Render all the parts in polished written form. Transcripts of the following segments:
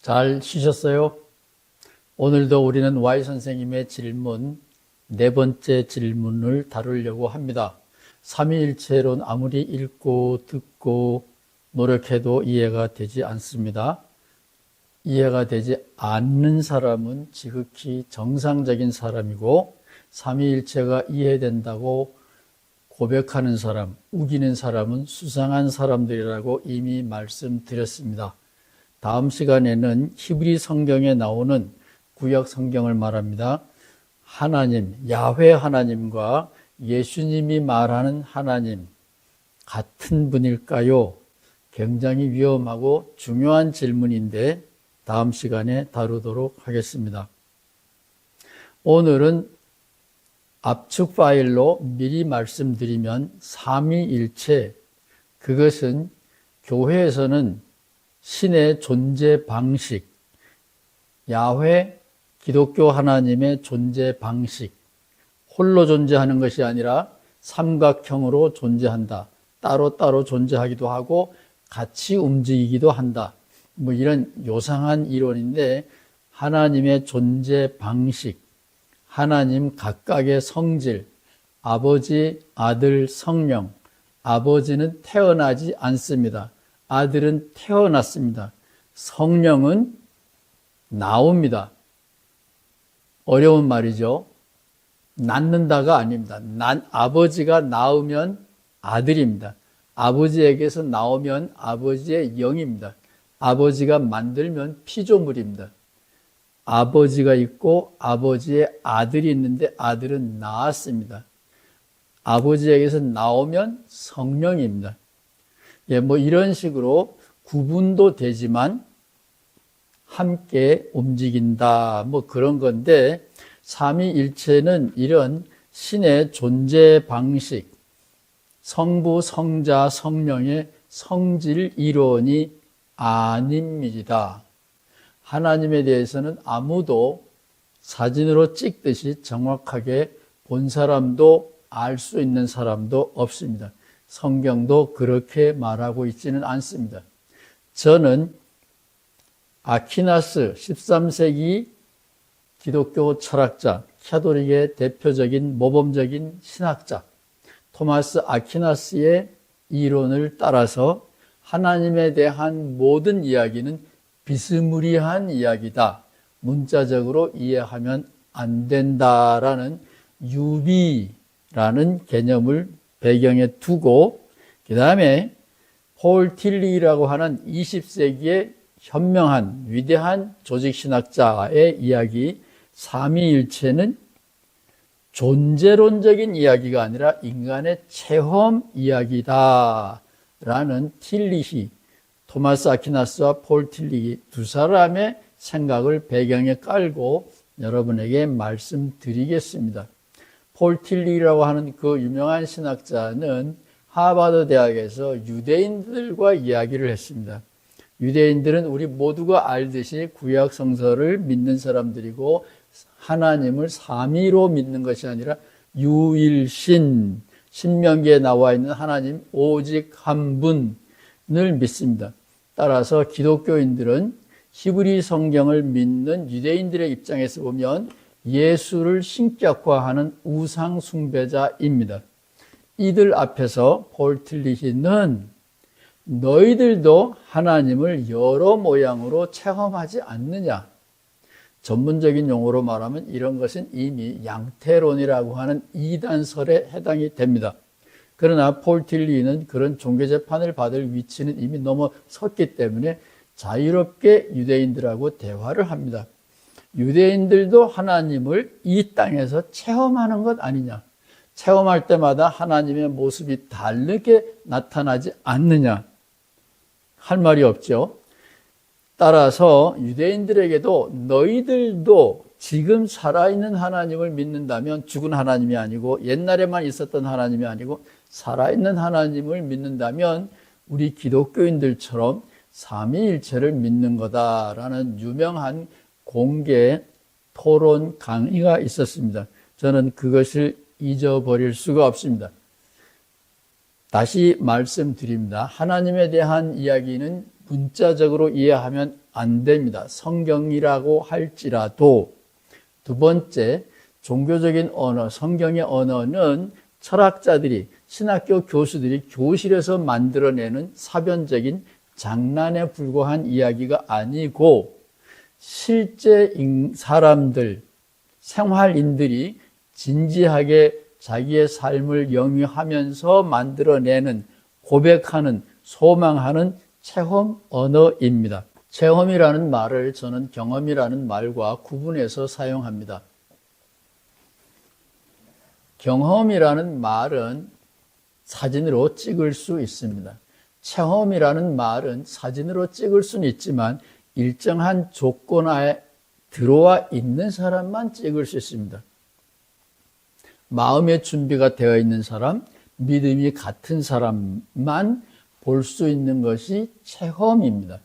잘 쉬셨어요? 오늘도 우리는 Y 선생님의 질문, 네 번째 질문을 다루려고 합니다. 삼위일체론 아무리 읽고 듣고 노력해도 이해가 되지 않습니다. 이해가 되지 않는 사람은 지극히 정상적인 사람이고, 삼위일체가 이해된다고 고백하는 사람, 우기는 사람은 수상한 사람들이라고 이미 말씀드렸습니다. 다음 시간에는 히브리 성경에 나오는 구약 성경을 말합니다. 하나님, 야훼 하나님과 예수님이 말하는 하나님 같은 분일까요? 굉장히 위험하고 중요한 질문인데 다음 시간에 다루도록 하겠습니다. 오늘은 압축 파일로 미리 말씀드리면 삼위일체, 그것은 교회에서는 신의 존재 방식, 야훼 기독교 하나님의 존재 방식, 홀로 존재하는 것이 아니라 삼각형으로 존재한다. 따로따로 존재하기도 하고 같이 움직이기도 한다. 이런 요상한 이론인데, 하나님의 존재 방식, 하나님 각각의 성질, 아버지, 아들, 성령. 아버지는 태어나지 않습니다. 아들은 태어났습니다. 성령은 나옵니다. 어려운 말이죠. 낳는다가 아닙니다. 아버지가 낳으면 아들입니다. 아버지에게서 나오면 아버지의 영입니다. 아버지가 만들면 피조물입니다. 아버지가 있고 아버지의 아들이 있는데 아들은 낳았습니다. 아버지에게서 나오면 성령입니다. 이런 식으로 구분도 되지만 함께 움직인다. 그런 건데, 삼위일체는 이런 신의 존재 방식, 성부, 성자, 성령의 성질 이론이 아닙니다. 하나님에 대해서는 아무도 사진으로 찍듯이 정확하게 본 사람도 알 수 있는 사람도 없습니다. 성경도 그렇게 말하고 있지는 않습니다. 저는 아퀴나스 13세기 기독교 철학자, 카톨릭의 대표적인 모범적인 신학자 토마스 아퀴나스의 이론을 따라서 하나님에 대한 모든 이야기는 비스무리한 이야기다. 문자적으로 이해하면 안 된다라는 유비라는 개념을 배경에 두고, 그 다음에 폴 틸리라고 하는 20세기의 현명한 위대한 조직신학자의 이야기, 삼위일체는 존재론적인 이야기가 아니라 인간의 체험 이야기다 라는 틸리히, 토마스 아퀴나스와 폴 틸리히 두 사람의 생각을 배경에 깔고 여러분에게 말씀드리겠습니다. 폴 틸리라고 하는 그 유명한 신학자는 하버드 대학에서 유대인들과 이야기를 했습니다. 유대인들은 우리 모두가 알듯이 구약 성서를 믿는 사람들이고, 하나님을 삼위로 믿는 것이 아니라 유일신, 신명기에 나와 있는 하나님 오직 한 분을 믿습니다. 따라서 기독교인들은 히브리 성경을 믿는 유대인들의 입장에서 보면 예수를 신격화하는 우상 숭배자입니다. 이들 앞에서 폴 틸리히는 너희들도 하나님을 여러 모양으로 체험하지 않느냐? 전문적인 용어로 말하면 이런 것은 이미 양태론이라고 하는 이단설에 해당이 됩니다. 그러나 폴 틸리히는 그런 종교재판을 받을 위치는 이미 넘어섰기 때문에 자유롭게 유대인들하고 대화를 합니다. 유대인들도 하나님을 이 땅에서 체험하는 것 아니냐? 체험할 때마다 하나님의 모습이 다르게 나타나지 않느냐? 할 말이 없죠. 따라서 유대인들에게도 너희들도 지금 살아있는 하나님을 믿는다면, 죽은 하나님이 아니고 옛날에만 있었던 하나님이 아니고 살아있는 하나님을 믿는다면 우리 기독교인들처럼 삼위일체를 믿는 거다라는 유명한 공개 토론 강의가 있었습니다. 저는 그것을 잊어버릴 수가 없습니다. 다시 말씀드립니다. 하나님에 대한 이야기는 문자적으로 이해하면 안 됩니다. 성경이라고 할지라도. 두 번째, 종교적인 언어, 성경의 언어는 철학자들이, 신학교 교수들이 교실에서 만들어내는 사변적인 장난에 불과한 이야기가 아니고 실제 사람들, 생활인들이 진지하게 자기의 삶을 영위하면서 만들어내는, 고백하는, 소망하는 체험 언어입니다. 체험이라는 말을 저는 경험이라는 말과 구분해서 사용합니다. 경험이라는 말은 사진으로 찍을 수 있습니다. 체험이라는 말은 사진으로 찍을 수는 있지만 일정한 조건 하에 들어와 있는 사람만 찍을 수 있습니다. 마음의 준비가 되어 있는 사람, 믿음이 같은 사람만 볼 수 있는 것이 체험입니다.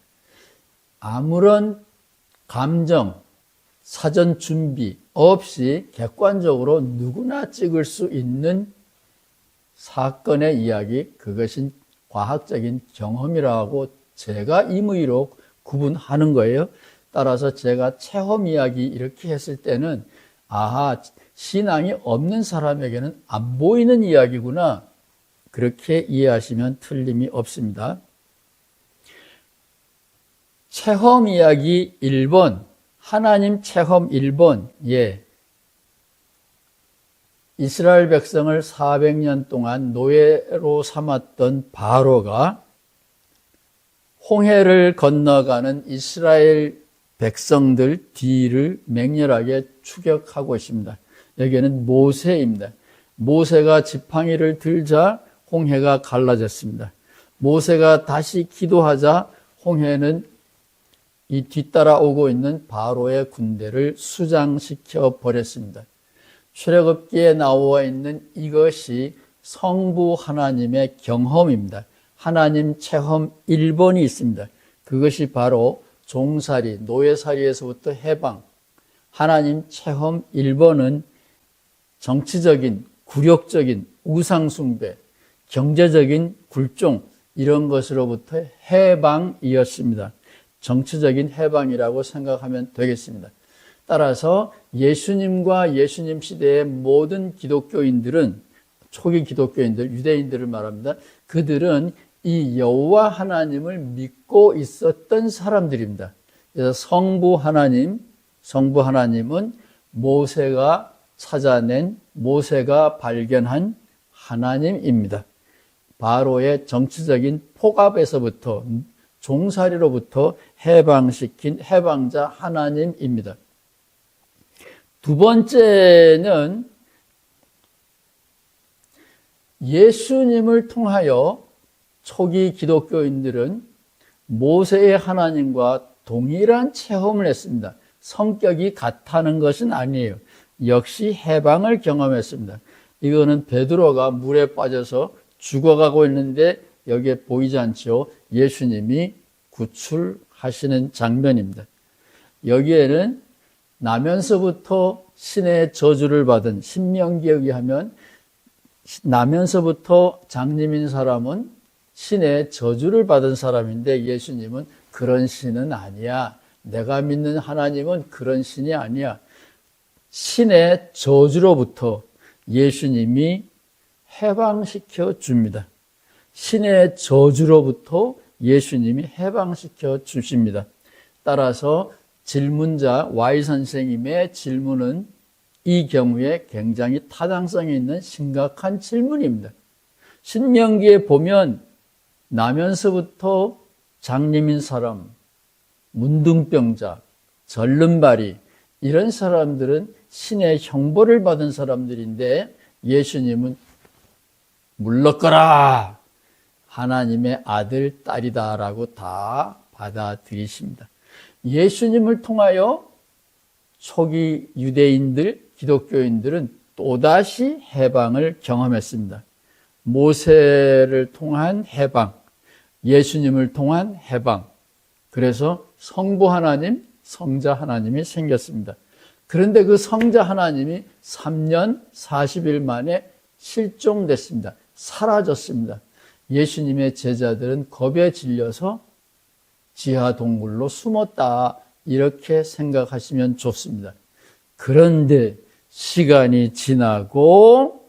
아무런 감정, 사전 준비 없이 객관적으로 누구나 찍을 수 있는 사건의 이야기, 그것이 과학적인 경험이라고 제가 임의로 구분하는 거예요. 따라서 제가 체험 이야기 이렇게 했을 때는 아하, 신앙이 없는 사람에게는 안 보이는 이야기구나, 그렇게 이해하시면 틀림이 없습니다. 체험 이야기 1번, 하나님 체험 1번. 이스라엘 백성을 400년 동안 노예로 삼았던 바로가 홍해를 건너가는 이스라엘 백성들 뒤를 맹렬하게 추격하고 있습니다. 여기에는 모세입니다. 모세가 지팡이를 들자 홍해가 갈라졌습니다. 모세가 다시 기도하자 홍해는 이 뒤따라오고 있는 바로의 군대를 수장시켜 버렸습니다. 출애굽기에 나와 있는 이것이 성부 하나님의 경험입니다. 하나님 체험 1번이 있습니다. 그것이 바로 종살이, 노예살이에서부터 해방. 하나님 체험 1번은 정치적인, 굴욕적인 우상숭배, 경제적인 굴종, 이런 것으로부터 해방이었습니다. 정치적인 해방이라고 생각하면 되겠습니다. 따라서 예수님과 예수님 시대의 모든 기독교인들은, 초기 기독교인들, 유대인들을 말합니다. 그들은 이 여호와 하나님을 믿고 있었던 사람들입니다. 그래서 성부 하나님은 모세가 찾아낸, 모세가 발견한 하나님입니다. 바로의 정치적인 폭압에서부터, 종살이로부터 해방시킨 해방자 하나님입니다. 두 번째는 예수님을 통하여 초기 기독교인들은 모세의 하나님과 동일한 체험을 했습니다. 성격이 같다는 것은 아니에요. 역시 해방을 경험했습니다. 이거는 베드로가 물에 빠져서 죽어가고 있는데 여기에 보이지 않죠? 예수님이 구출하시는 장면입니다. 여기에는 나면서부터 신의 저주를 받은, 신명기에 의하면 나면서부터 장님인 사람은 신의 저주를 받은 사람인데 예수님은 그런 신은 아니야. 내가 믿는 하나님은 그런 신이 아니야. 신의 저주로부터 예수님이 해방시켜 줍니다. 신의 저주로부터 예수님이 해방시켜 주십니다. 따라서 질문자 Y 선생님의 질문은 이 경우에 굉장히 타당성이 있는 심각한 질문입니다. 신명기에 보면 나면서부터 장님인 사람, 문둥병자, 절름발이, 이런 사람들은 신의 형벌을 받은 사람들인데 예수님은 물러거라, 하나님의 아들, 딸이다라고 다 받아들이십니다. 예수님을 통하여 초기 유대인들, 기독교인들은 또다시 해방을 경험했습니다. 모세를 통한 해방, 예수님을 통한 해방. 그래서 성부 하나님, 성자 하나님이 생겼습니다. 그런데 그 성자 하나님이 3년 40일 만에 실종됐습니다. 사라졌습니다. 예수님의 제자들은 겁에 질려서 지하 동굴로 숨었다. 이렇게 생각하시면 좋습니다. 그런데 시간이 지나고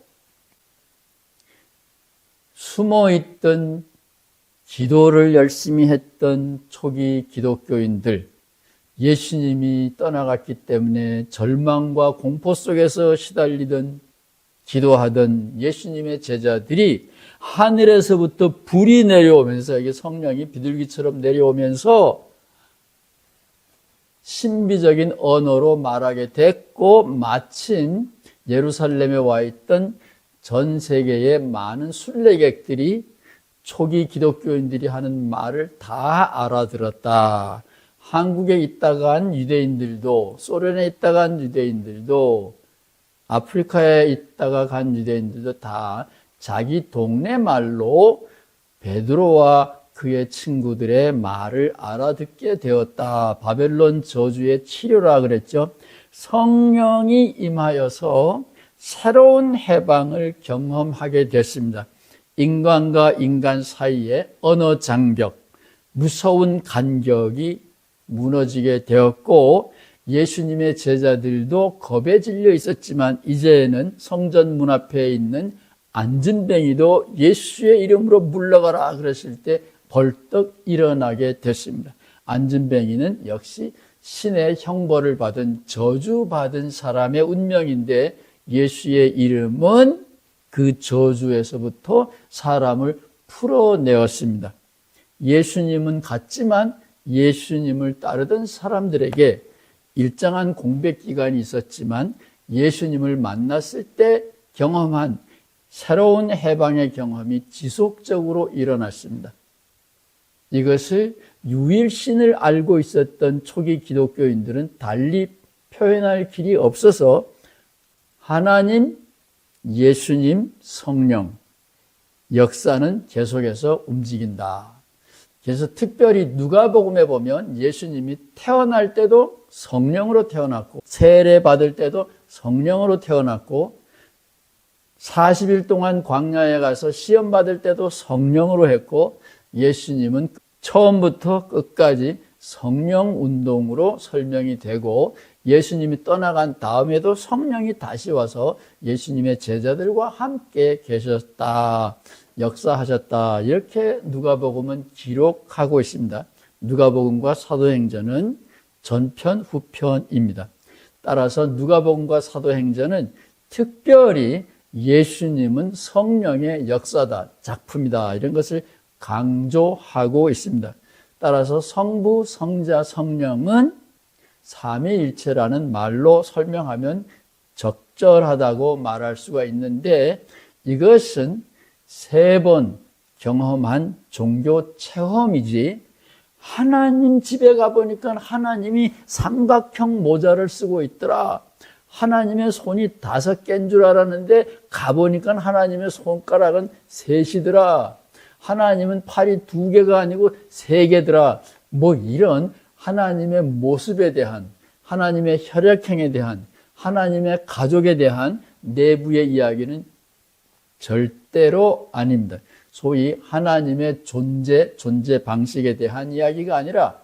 숨어있던 기도를 열심히 했던 초기 기독교인들, 예수님이 떠나갔기 때문에 절망과 공포 속에서 시달리던 기도하던 예수님의 제자들이 하늘에서부터 불이 내려오면서, 이게 성령이 비둘기처럼 내려오면서 신비적인 언어로 말하게 됐고, 마침 예루살렘에 와 있던 전 세계의 많은 순례객들이 초기 기독교인들이 하는 말을 다 알아들었다. 한국에 있다가 한 유대인들도, 소련에 있다가 한 유대인들도, 아프리카에 있다가 간 유대인들도 다 자기 동네 말로 베드로와 그의 친구들의 말을 알아듣게 되었다. 바벨론 저주의 치료라 그랬죠. 성령이 임하여서 새로운 해방을 경험하게 됐습니다. 인간과 인간 사이의 언어 장벽, 무서운 간격이 무너지게 되었고, 예수님의 제자들도 겁에 질려 있었지만 이제는 성전 문 앞에 있는 안진뱅이도 예수의 이름으로 물러가라 그랬을 때 벌떡 일어나게 됐습니다. 안진뱅이는 역시 신의 형벌을 받은, 저주받은 사람의 운명인데, 예수의 이름은 그 저주에서부터 사람을 풀어내었습니다. 예수님은 갔지만 예수님을 따르던 사람들에게 일정한 공백 기간이 있었지만 예수님을 만났을 때 경험한 새로운 해방의 경험이 지속적으로 일어났습니다. 이것을 유일신을 알고 있었던 초기 기독교인들은 달리 표현할 길이 없어서 하나님, 예수님, 성령, 역사는 계속해서 움직인다. 그래서 특별히 누가복음에 보면 예수님이 태어날 때도 성령으로 태어났고, 세례 받을 때도 성령으로 태어났고, 40일 동안 광야에 가서 시험 받을 때도 성령으로 했고, 예수님은 처음부터 끝까지 성령 운동으로 설명이 되고, 예수님이 떠나간 다음에도 성령이 다시 와서 예수님의 제자들과 함께 계셨다, 역사하셨다, 이렇게 누가복음은 기록하고 있습니다. 누가복음과 사도행전은 전편, 후편입니다. 따라서 누가복음과 사도행전은 특별히 예수님은 성령의 역사다, 작품이다, 이런 것을 강조하고 있습니다. 따라서 성부, 성자, 성령은 삼위일체라는 말로 설명하면 적절하다고 말할 수가 있는데, 이것은 3번 경험한 종교 체험이지, 하나님 집에 가보니까 하나님이 삼각형 모자를 쓰고 있더라, 하나님의 손이 5개인 줄 알았는데 가보니까 하나님의 손가락은 3이더라, 하나님은 팔이 2개가 아니고 3개더라, 뭐 이런 하나님의 모습에 대한, 하나님의 혈액형에 대한, 하나님의 가족에 대한 내부의 이야기는 절대로 아닙니다. 소위 하나님의 존재 방식에 대한 이야기가 아니라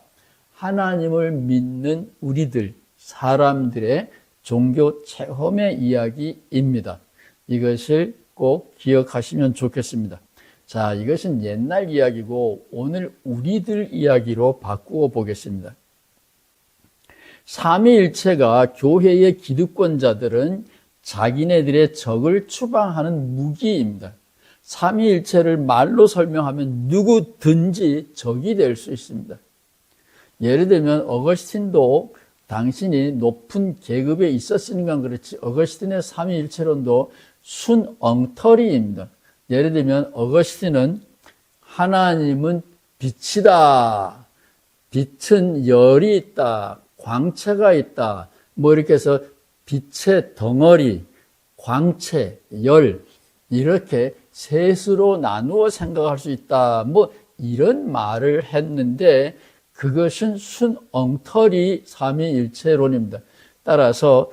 하나님을 믿는 우리들, 사람들의 종교 체험의 이야기입니다. 이것을 꼭 기억하시면 좋겠습니다. 자, 이것은 옛날 이야기고 오늘 우리들 이야기로 바꾸어 보겠습니다. 삼위일체가 교회의 기득권자들은 자기네들의 적을 추방하는 무기입니다. 삼위일체를 말로 설명하면 누구든지 적이 될 수 있습니다. 예를 들면 어거스틴도 당신이 높은 계급에 있었으니까 그렇지, 어거스틴의 삼위일체론도 순엉터리입니다. 예를 들면 어거스틴은 하나님은 빛이다, 빛은 열이 있다, 광채가 있다, 뭐 이렇게 해서 빛의 덩어리, 광채, 열, 이렇게 셋으로 나누어 생각할 수 있다, 뭐 이런 말을 했는데 그것은 순엉터리 삼위일체론입니다. 따라서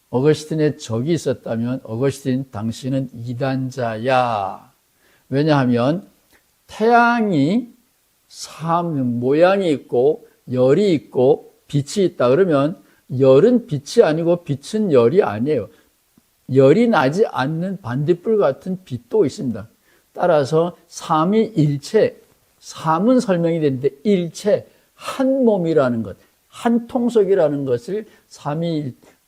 어거스틴의 적이 있었다면 어거스틴 당신은 이단자야. 왜냐하면 태양이 모양이 있고 열이 있고 빛이 있다 그러면 열은 빛이 아니고 빛은 열이 아니에요. 열이 나지 않는 반딧불 같은 빛도 있습니다. 따라서 삼위일체, 삼은 설명이 되는데 일체, 한 몸이라는 것, 한 통속이라는 것을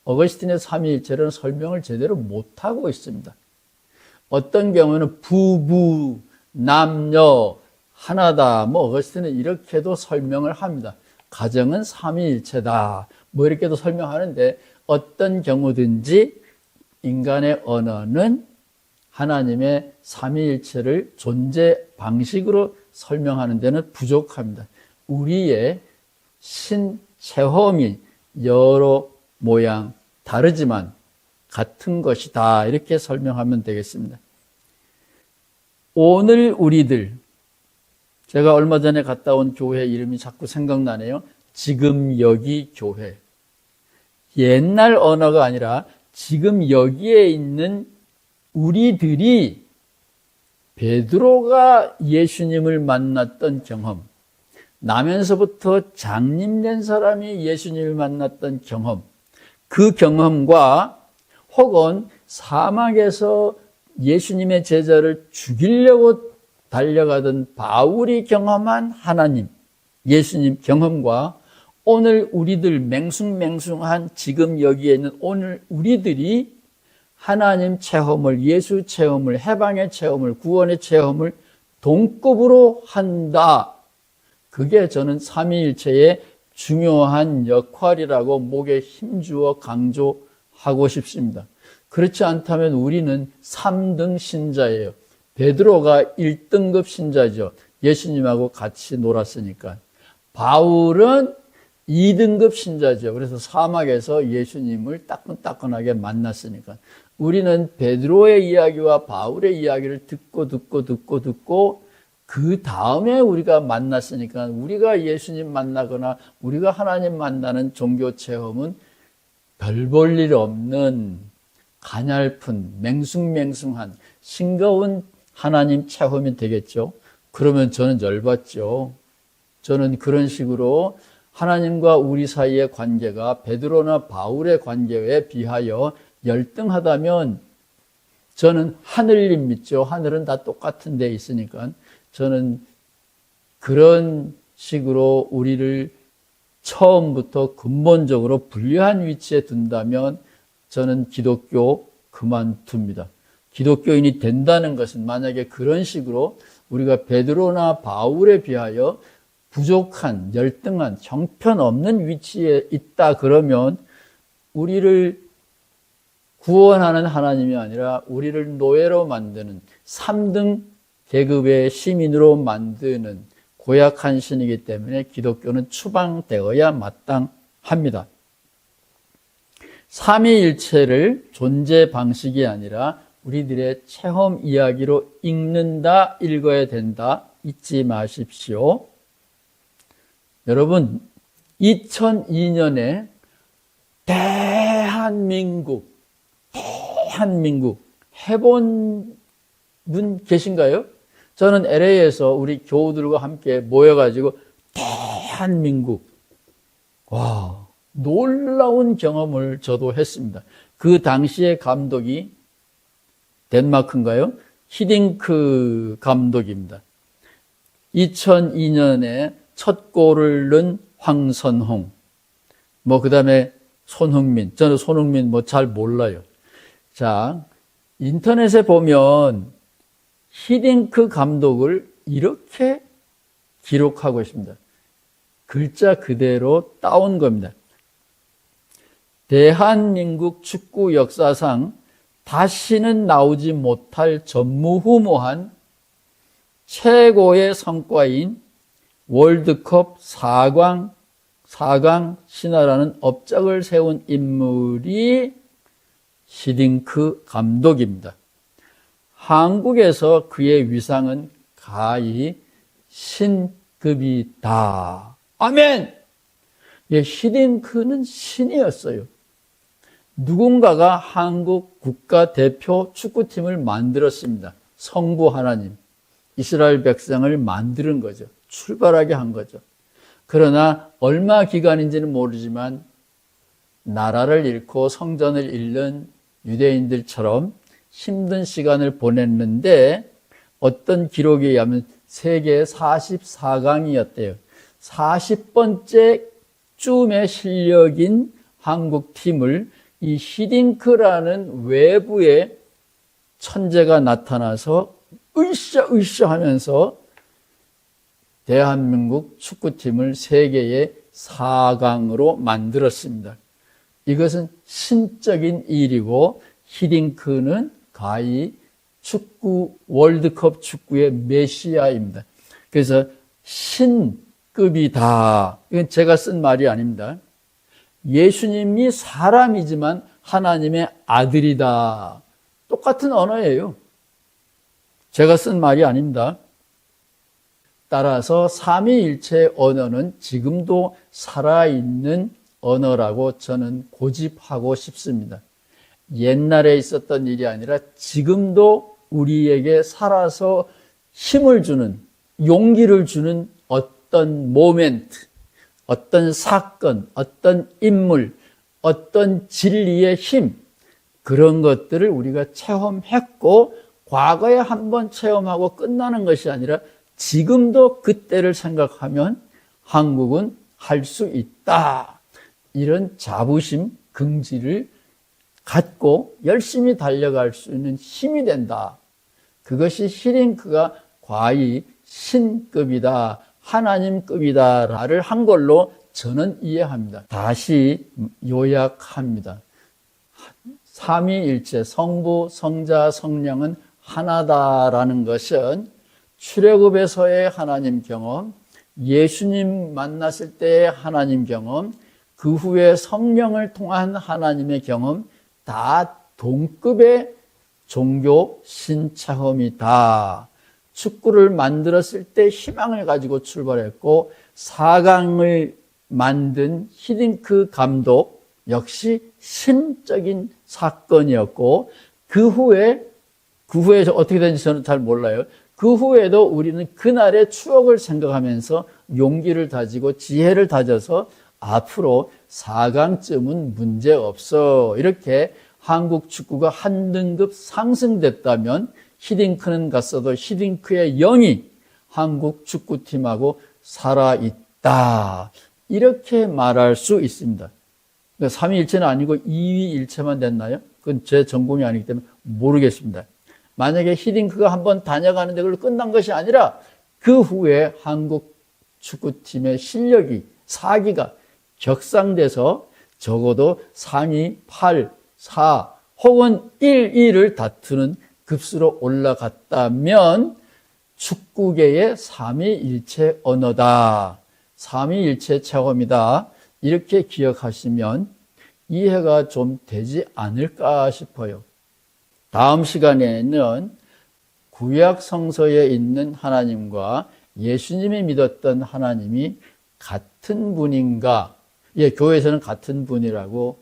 어거스틴의 삼위일체라는 설명을 제대로 못하고 있습니다. 어떤 경우는 부부, 남녀, 하나다. 어거스틴은 이렇게도 설명을 합니다. 가정은 삼위일체다. 이렇게도 설명하는데 어떤 경우든지 인간의 언어는 하나님의 삼위일체를 존재 방식으로 설명하는 데는 부족합니다. 우리의 체험이 여러 모양 다르지만 같은 것이다. 이렇게 설명하면 되겠습니다. 오늘 우리들, 제가 얼마 전에 갔다 온 교회 이름이 자꾸 생각나네요. 지금 여기 교회. 옛날 언어가 아니라 지금 여기에 있는 우리들이 베드로가 예수님을 만났던 경험, 나면서부터 장님된 사람이 예수님을 만났던 경험, 그 경험과 혹은 사막에서 예수님의 제자를 죽이려고 달려가던 바울이 경험한 하나님, 예수님 경험과 오늘 우리들 맹숭맹숭한 지금 여기에 있는 오늘 우리들이 하나님 체험을, 예수 체험을, 해방의 체험을, 구원의 체험을 동급으로 한다. 그게 저는 삼위일체의 중요한 역할이라고 목에 힘주어 강조하고 싶습니다. 그렇지 않다면 우리는 3등 신자예요. 베드로가 1등급 신자죠. 예수님하고 같이 놀았으니까. 바울은 2등급 신자죠. 그래서 사막에서 예수님을 따끈따끈하게 만났으니까. 우리는 베드로의 이야기와 바울의 이야기를 듣고 그 다음에 우리가 만났으니까 우리가 예수님 만나거나 우리가 하나님 만나는 종교 체험은 별 볼 일 없는 가냘픈 맹숭맹숭한 싱거운 하나님 체험이 되겠죠. 그러면 저는 열받죠. 저는 그런 식으로 하나님과 우리 사이의 관계가 베드로나 바울의 관계에 비하여 열등하다면 저는 하늘님 믿죠. 하늘은 다 똑같은 데 있으니까 저는 그런 식으로 우리를 처음부터 근본적으로 불리한 위치에 둔다면 저는 기독교 그만둡니다. 기독교인이 된다는 것은 만약에 그런 식으로 우리가 베드로나 바울에 비하여 부족한, 열등한, 형편없는 위치에 있다 그러면 우리를 구원하는 하나님이 아니라 우리를 노예로 만드는 3등 계급의 시민으로 만드는 고약한 신이기 때문에 기독교는 추방되어야 마땅합니다. 삼위일체를 존재 방식이 아니라 우리들의 체험 이야기로 읽어야 된다. 잊지 마십시오. 여러분, 2002년에 대한민국 해본 분 계신가요? 저는 LA에서 우리 교우들과 함께 모여가지고 대한민국, 놀라운 경험을 저도 했습니다. 그 당시의 감독이 덴마크인가요? 히딩크 감독입니다. 2002년에 첫 골을 넣은 황선홍, 그 다음에 손흥민. 저는 손흥민 잘 몰라요. 자, 인터넷에 보면 히딩크 감독을 이렇게 기록하고 있습니다. 글자 그대로 따온 겁니다. 대한민국 축구 역사상 다시는 나오지 못할 전무후무한 최고의 성과인 월드컵 4강 신화라는 업적을 세운 인물이 히딩크 감독입니다. 한국에서 그의 위상은 가히 신급이다. 아멘! 히딩크는 신이었어요. 누군가가 한국 국가대표 축구팀을 만들었습니다. 성부 하나님, 이스라엘 백성을 만드는 거죠. 출발하게 한 거죠. 그러나 얼마 기간인지는 모르지만 나라를 잃고 성전을 잃는 유대인들처럼 힘든 시간을 보냈는데 어떤 기록에 의하면 세계 44강이었대요. 40번째 쯤의 실력인 한국 팀을 이 히딩크라는 외부의 천재가 나타나서 으쌰으쌰 하면서 대한민국 축구팀을 세계의 4강으로 만들었습니다. 이것은 신적인 일이고 히딩크는 가히 축구 월드컵 축구의 메시아입니다. 그래서 신급이다. 이건 제가 쓴 말이 아닙니다. 예수님이 사람이지만 하나님의 아들이다. 똑같은 언어예요. 제가 쓴 말이 아닙니다. 따라서 삼위일체의 언어는 지금도 살아있는 언어라고 저는 고집하고 싶습니다. 옛날에 있었던 일이 아니라 지금도 우리에게 살아서 힘을 주는, 용기를 주는 어떤 모멘트, 어떤 사건, 어떤 인물, 어떤 진리의 힘, 그런 것들을 우리가 체험했고 과거에 한번 체험하고 끝나는 것이 아니라 지금도 그때를 생각하면 한국은 할 수 있다. 이런 자부심, 긍지를 갖고 열심히 달려갈 수 있는 힘이 된다. 그것이 히딩크가 과히 신급이다, 하나님급이다를 한 걸로 저는 이해합니다. 다시 요약합니다. 삼위일체, 성부, 성자, 성령은 하나다라는 것은 출애굽에서의 하나님 경험, 예수님 만났을 때의 하나님 경험, 그 후에 성령을 통한 하나님의 경험, 다 동급의 종교 신체험이다. 축구를 만들었을 때 희망을 가지고 출발했고 4강을 만든 히딩크 감독 역시 신적인 사건이었고 그 후에 어떻게 되는지 저는 잘 몰라요. 그 후에도 우리는 그날의 추억을 생각하면서 용기를 다지고 지혜를 다져서 앞으로 4강쯤은 문제없어. 이렇게 한국 축구가 한 등급 상승됐다면 히딩크는 갔어도 히딩크의 영이 한국 축구팀하고 살아있다. 이렇게 말할 수 있습니다. 그러니까 3위일체는 아니고 2위일체만 됐나요? 그건 제 전공이 아니기 때문에 모르겠습니다. 만약에 히딩크가 한번 다녀가는데 그걸로 끝난 것이 아니라 그 후에 한국 축구팀의 실력이 사기가 격상돼서 적어도 상위 8, 4 혹은 1, 2를 다투는 급수로 올라갔다면 축구계의 삼위일체 언어다. 삼위일체 체험이다. 이렇게 기억하시면 이해가 좀 되지 않을까 싶어요. 다음 시간에는 구약 성서에 있는 하나님과 예수님이 믿었던 하나님이 같은 분인가? 예, 교회에서는 같은 분이라고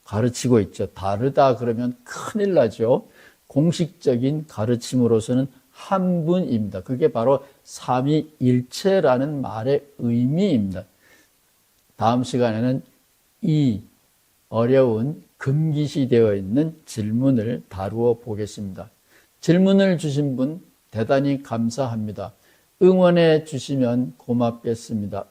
가르치고 있죠. 다르다 그러면 큰일 나죠. 공식적인 가르침으로서는 한 분입니다. 그게 바로 삼위일체라는 말의 의미입니다. 다음 시간에는 이 어려운 금기시되어 있는 질문을 다루어 보겠습니다. 질문을 주신 분 대단히 감사합니다. 응원해 주시면 고맙겠습니다.